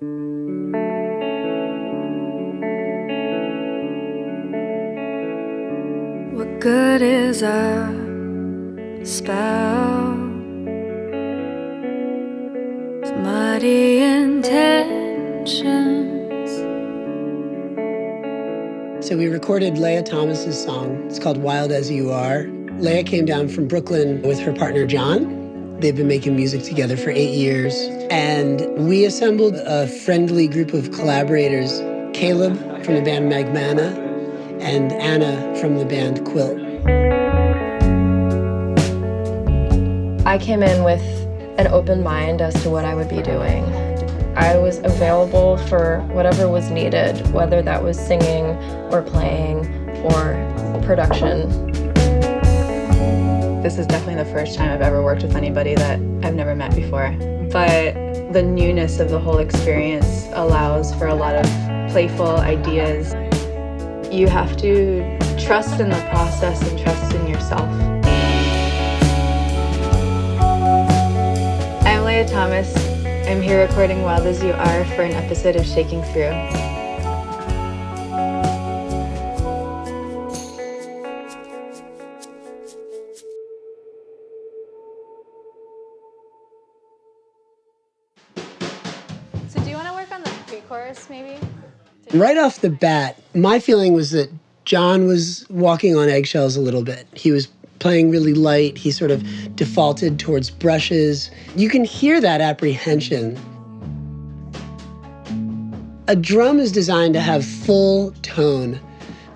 What good is a spell? It's muddy intentions. So we recorded Leah Thomas's song. It's called Wild As You Are. Leah came down from Brooklyn with her partner, John. They've been making music together for 8 years. And we assembled a friendly group of collaborators, Caleb from the band Magmana and Anna from the band Quilt. I came in with an open mind as to what I would be doing. I was available for whatever was needed, whether that was singing or playing or production. This is definitely the first time I've ever worked with anybody that I've never met before. But the newness of the whole experience allows for a lot of playful ideas. You have to trust in the process and trust in yourself. I'm Leah Thomas. I'm here recording Wild As You Are for an episode of Shaking Through. So do you want to work on the pre-chorus maybe? Right off the bat, my feeling was that John was walking on eggshells a little bit. He was playing really light. He sort of defaulted towards brushes. You can hear that apprehension. A drum is designed to have full tone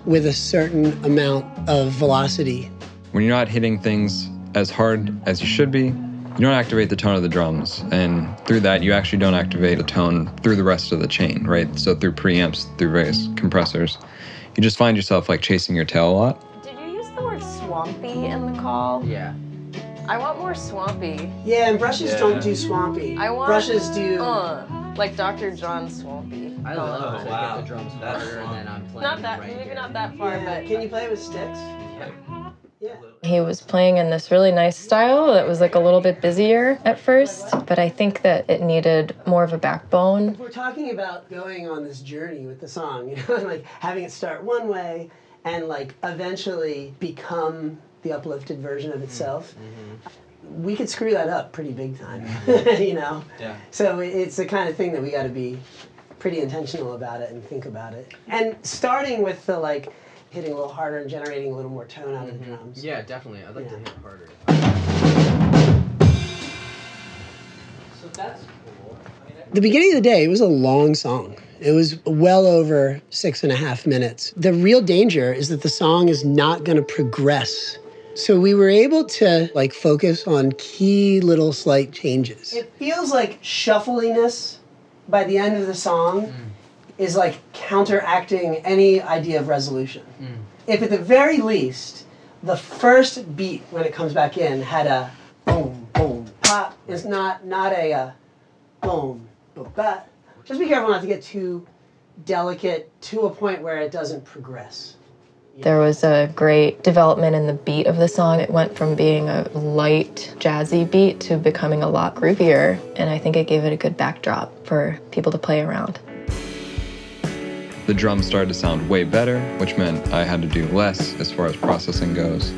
with a certain amount of velocity. When you're not hitting things as hard as you should be, you don't activate the tone of the drums. And through that, you actually don't activate a tone through the rest of the chain, right? So through preamps, through various compressors, you just find yourself like chasing your tail a lot. Did you use the word swampy in the call? Yeah. I want more swampy. Yeah, and brushes don't do swampy. I want brushes do like Dr. John Swampy. I love to get the drums harder and then I'm playing Not that, right maybe here. not that far, Yeah. but Can you play with sticks? Yeah. he was playing in this really nice style that was like a little bit busier at first, but I think that it needed more of a backbone. We're talking about going on this journey with the song, you know, and like having it start one way and like eventually become the uplifted version of itself. Mm-hmm. We could screw that up pretty big time, you know? Yeah. So it's the kind of thing that we got to be pretty intentional about it and think about it. And starting with the like hitting a little harder and generating a little more tone out of the drums. Yeah, definitely. I'd like to hit harder. So that's cool. The beginning of the day, it was a long song. It was well over 6.5 minutes. The real danger is that the song is not going to progress. So we were able to like focus on key little slight changes. It feels like shuffliness by the end of the song is like counteracting any idea of resolution. If at the very least, the first beat when it comes back in had a boom, boom, pop, it's not a boom, boom, ba. Just be careful not to get too delicate to a point where it doesn't progress. There was a great development in the beat of the song. It went from being a light, jazzy beat to becoming a lot groovier, and I think it gave it a good backdrop for people to play around. The drums started to sound way better, which meant I had to do less as far as processing goes.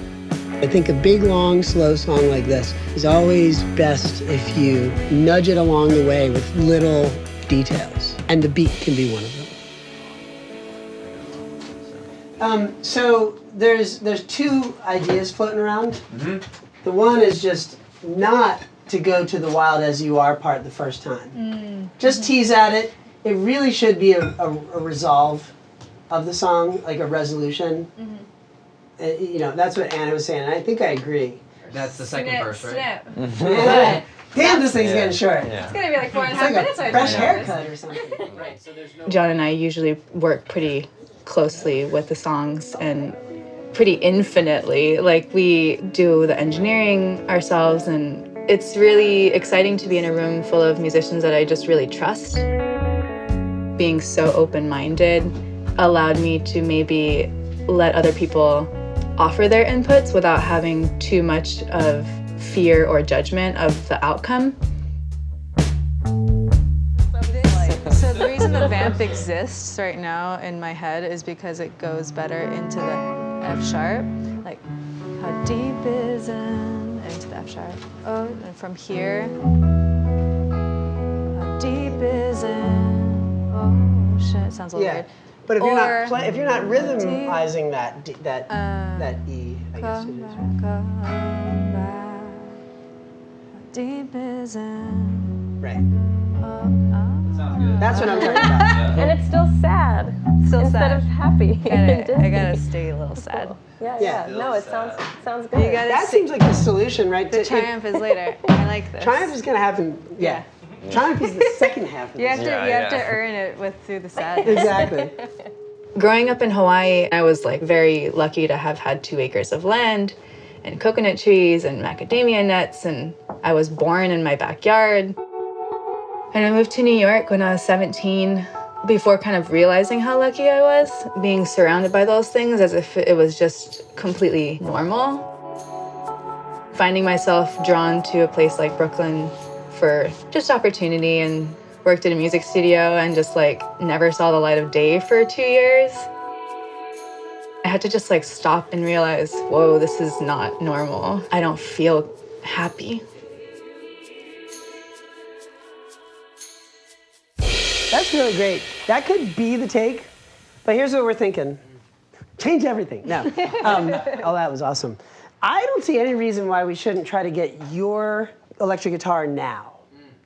I think a big, long, slow song like this is always best if you nudge it along the way with little details, and the beat can be one of them. So there's two ideas floating around. Mm-hmm. The one is just not to go to the Wild As You Are part the first time. Just tease at it. It really should be a resolve of the song, like a resolution. You know, that's what Anna was saying, and I think I agree. That's the second verse, right? Yeah. Damn, this thing's getting short. It's gonna be like 4.5 It's like minutes. a fresh haircut or something. Right, so there's no... John and I usually work pretty closely with the songs and pretty infinitely. Like, we do the engineering ourselves, and it's really exciting to be in a room full of musicians that I just really trust. Being so open-minded allowed me to maybe let other people offer their inputs without having too much of fear or judgment of the outcome. So the vamp exists right now in my head is because it goes better into the F sharp. Like, how deep is in, into the F sharp. Oh, and from here, how deep is in, oh shit, it sounds a little weird. But if Or, you're not rhythmizing that E, I guess it is. Come back, how deep is in, Right. Sounds good. That's what I'm talking about. And it's still sad. Still instead sad. of happy. I gotta stay a little sad. Yeah. No, it sounds good. You gotta That seems like the solution, right? The triumph is later. I like this. Triumph is gonna happen. Yeah. Triumph is the second half of You this. have to earn it through the sadness. Exactly. Growing up in Hawaii, I was like very lucky to have had 2 acres of land and coconut trees and macadamia nuts, and I was born in my backyard. And I moved to New York when I was 17, before kind of realizing how lucky I was, being surrounded by those things as if it was just completely normal. Finding myself drawn to a place like Brooklyn for just opportunity, and worked at a music studio and just like never saw the light of day for 2 years. I had to just like stop and realize, whoa, this is not normal. I don't feel happy. That's really great. That could be the take, but here's what we're thinking. Change everything. No. Oh, that was awesome. I don't see any reason why we shouldn't try to get your electric guitar now.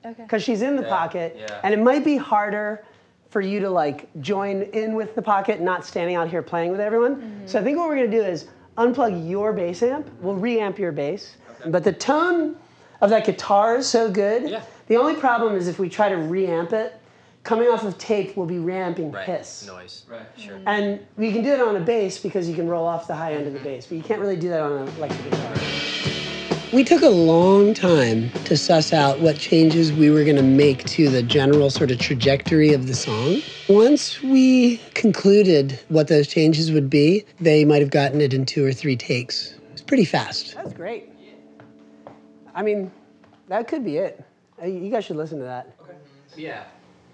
Okay. Because she's in the pocket, and it might be harder for you to like join in with the pocket, not standing out here playing with everyone. Mm-hmm. So I think what we're gonna do is unplug your bass amp. We'll reamp your bass. Okay. But the tone of that guitar is so good. Yeah. The only problem is if we try to reamp it, coming off of tape, we'll be reamping hiss. Noise. Right. Sure. And we can do it on a bass because you can roll off the high end of the bass, but you can't really do that on an electric guitar. We took a long time to suss out what changes we were going to make to the general sort of trajectory of the song. Once we concluded what those changes would be, they might have gotten it in 2 or 3 takes. It was pretty fast. That was great. I mean, that could be it. You guys should listen to that. Okay. Yeah.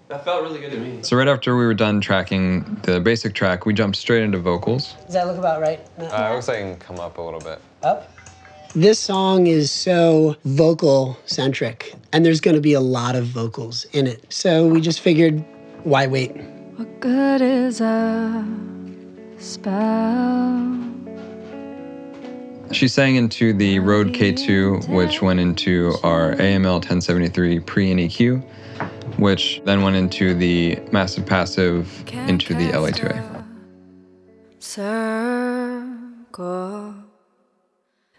That felt really good to me. So right after we were done tracking the basic track, we jumped straight into vocals. Does that look about right? It looks like it can come up a little bit. Up? This song is so vocal-centric, and there's going to be a lot of vocals in it. So we just figured, why wait? What good is a spell? She sang into the Rode K2, which went into our AML 1073 pre and EQ, which then went into the massive passive into the LA2A. Circle.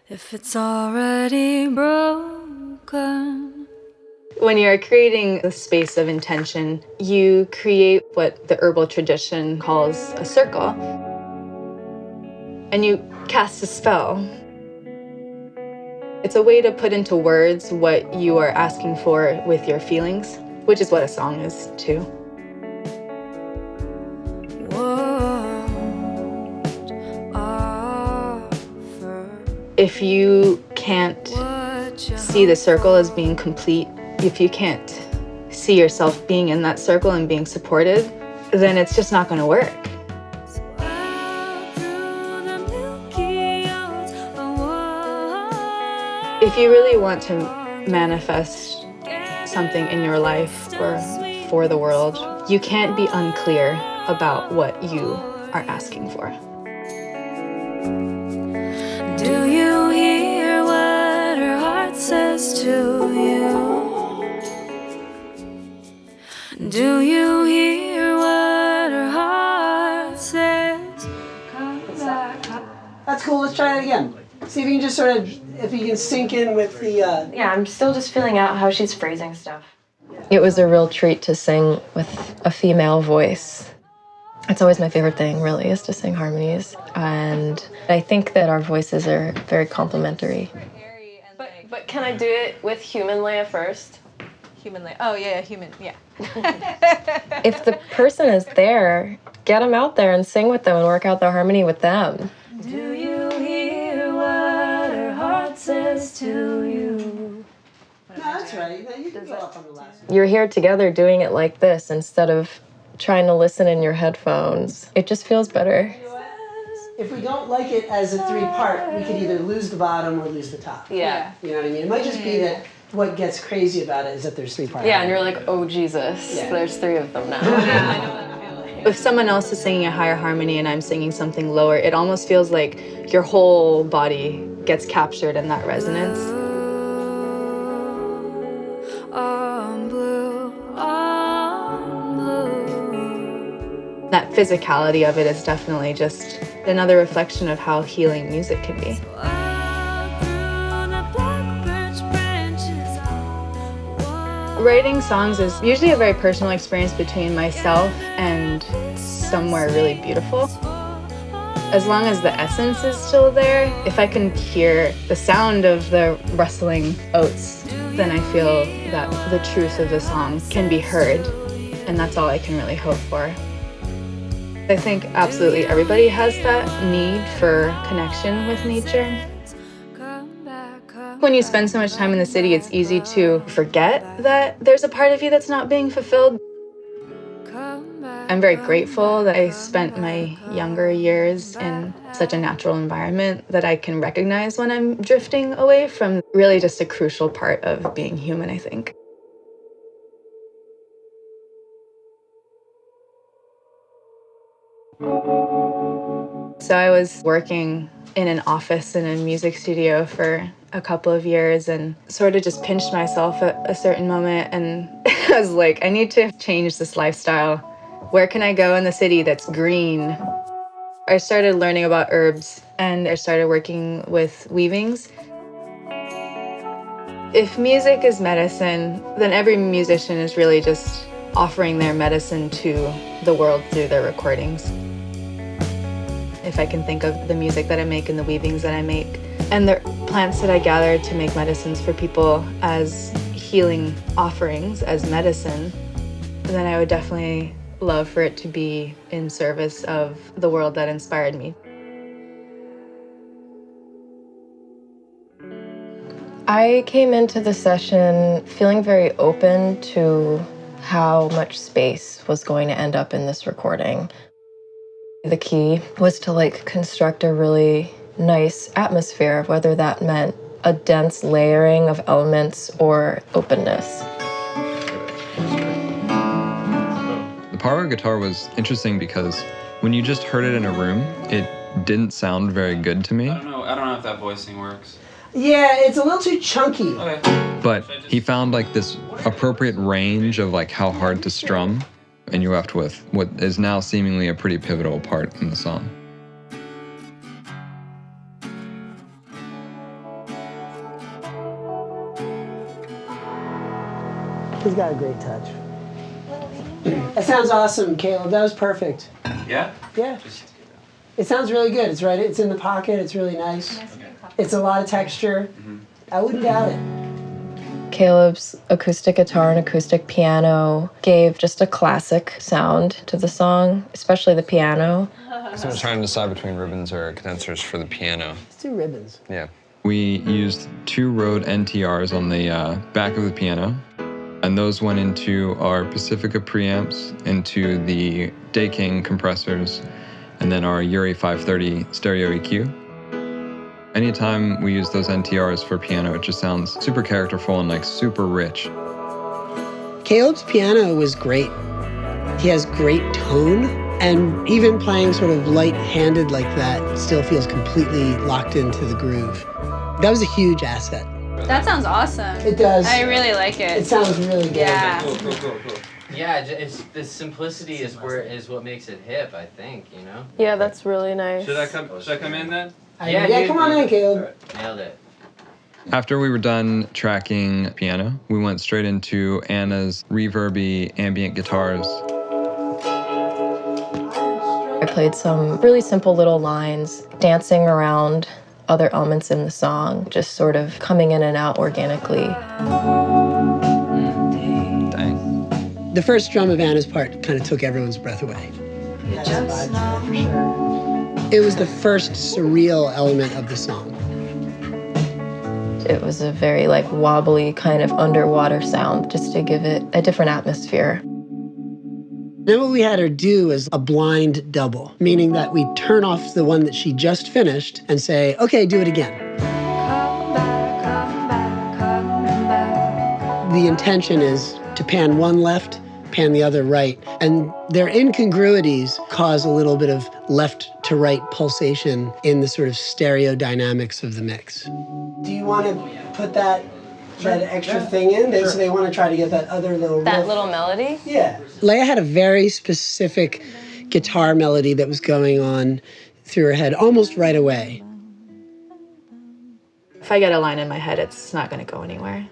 If it's already broken. When you're creating a space of intention, you create what the herbal tradition calls a circle. And you cast a spell. It's a way to put into words what you are asking for with your feelings, which is what a song is too. If you can't see the circle as being complete, if you can't see yourself being in that circle and being supported, then it's just not going to work. If you really want to manifest something in your life or for the world, you can't be unclear about what you are asking for. Do you hear what her heart says to you? Do you hear what her heart says? Come back. That's cool. Let's try it again. See if you can just sort of, if you can sink in with the... Yeah, I'm still just feeling out how she's phrasing stuff. It was a real treat to sing with a female voice. It's always my favorite thing, really, is to sing harmonies. And I think that our voices are very complementary. But can I do it with human Leia first? Human, oh yeah, human, yeah. If the person is there, get them out there and sing with them and work out the harmony with them. Do you hear what her heart says to you? No, that's right. You can go up on the last one. You're here together doing it like this instead of trying to listen in your headphones. It just feels better. If we don't like it as a 3-part, we could either lose the bottom or lose the top. Yeah. You know what I mean? It might just be that what gets crazy about it is that there's 3 parts. Yeah, and you're like, oh Jesus, there's 3 of them now. If someone else is singing a higher harmony and I'm singing something lower, it almost feels like your whole body gets captured in that resonance. That physicality of it is definitely just another reflection of how healing music can be. Writing songs is usually a very personal experience between myself and somewhere really beautiful. As long as the essence is still there, if I can hear the sound of the rustling oats, then I feel that the truth of the song can be heard, and that's all I can really hope for. I think absolutely everybody has that need for connection with nature. When you spend so much time in the city, it's easy to forget that there's a part of you that's not being fulfilled. I'm very grateful that I spent my younger years in such a natural environment that I can recognize when I'm drifting away from really just a crucial part of being human, I think. So I was working in an office in a music studio for a couple of years and sort of just pinched myself at a certain moment, and I was like, I need to change this lifestyle. Where can I go in the city that's green? I started learning about herbs and I started working with weavings. If music is medicine, then every musician is really just offering their medicine to the world through their recordings. If I can think of the music that I make and the weavings that I make and the plants that I gather to make medicines for people as healing offerings, as medicine, then I would definitely love for it to be in service of the world that inspired me. I came into the session feeling very open to how much space was going to end up in this recording. The key was to construct a really nice atmosphere, whether that meant a dense layering of elements or openness. The Poirier guitar was interesting because when you just heard it in a room, it didn't sound very good to me. I don't know if that voicing works. Yeah, it's a little too chunky. Okay. But he found this appropriate range of how hard to strum, and you're left with what is now seemingly a pretty pivotal part in the song. He's got a great touch. That sounds awesome, Caleb. That was perfect. Yeah? Yeah. It sounds really good. It's right. It's in the pocket. It's really nice. It's a lot of texture. I wouldn't doubt it. Caleb's acoustic guitar and acoustic piano gave just a classic sound to the song, especially the piano. So I was trying to decide between ribbons or condensers for the piano. Let's do ribbons. Yeah. We used 2 Rode NTRs on the back of the piano, and those went into our Pacifica preamps, into the Day King compressors, and then our Yuri 530 stereo EQ. Anytime we use those NTRs for piano, it just sounds super characterful and super rich. Caleb's piano was great. He has great tone, and even playing sort of light-handed like that still feels completely locked into the groove. That was a huge asset. That sounds awesome. It does. I really like it. It sounds really good. Yeah. Cool. Yeah, it's the simplicity is what makes it hip, I think, you know? Yeah, that's really nice. Should I come in then? Yeah, come on in, Caleb. Right. Nailed it. After we were done tracking piano, we went straight into Anna's reverby ambient guitars. I played some really simple little lines, dancing around other elements in the song, just sort of coming in and out organically. Dang. The first drum of Anna's part kind of took everyone's breath away. It has a vibe to it, for sure. It was the first surreal element of the song. It was a very wobbly kind of underwater sound, just to give it a different atmosphere. Then what we had her do is a blind double, meaning that we turn off the one that she just finished and say, okay, do it again. Come back, come back, come back. The intention is to pan one left, pan the other right. And their incongruities cause a little bit of left to right pulsation in the sort of stereo dynamics of the mix. Do you want to put that extra thing in? So they want to try to get that other little That riff. little melody? Yeah. Leia had a very specific guitar melody that was going on through her head almost right away. If I get a line in my head, it's not going to go anywhere.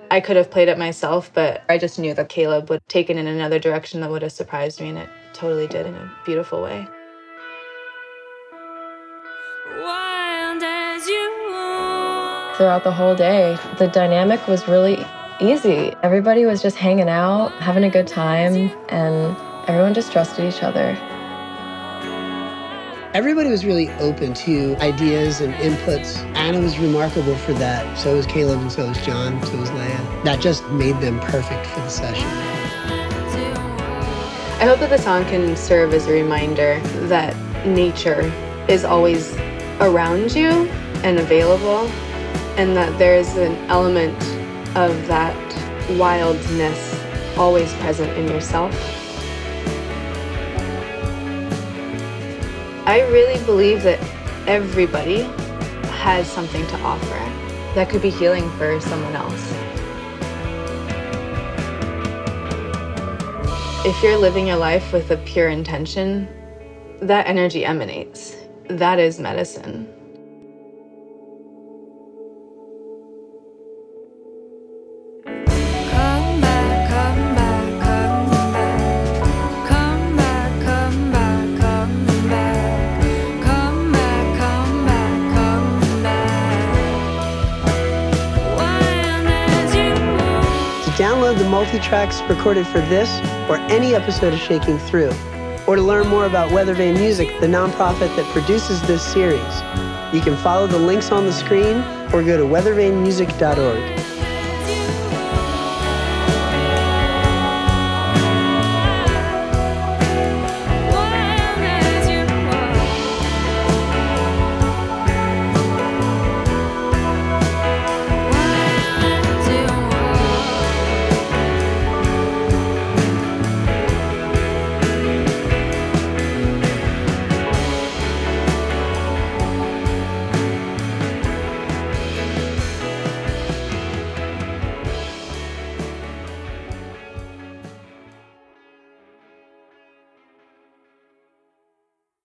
I could have played it myself, but I just knew that Caleb would take it in another direction that would have surprised me, and it totally did in a beautiful way. Wild as you are. Throughout the whole day, the dynamic was really easy. Everybody was just hanging out, having a good time, and everyone just trusted each other. Everybody was really open to ideas and inputs. Anna was remarkable for that. So was Caleb, and so was John, so was Leia. That just made them perfect for the session. I hope that the song can serve as a reminder that nature is always around you and available, and that there is an element of that wildness always present in yourself. I really believe that everybody has something to offer that could be healing for someone else. If you're living your life with a pure intention, that energy emanates. That is medicine. Come back, come back, come back. Come back, come back, come back. Come back, come back, come back. Wild as you are. To download the multi-tracks recorded for this or any episode of Shaking Through, or to learn more about Weathervane Music, the nonprofit that produces this series, you can follow the links on the screen or go to weathervanemusic.org.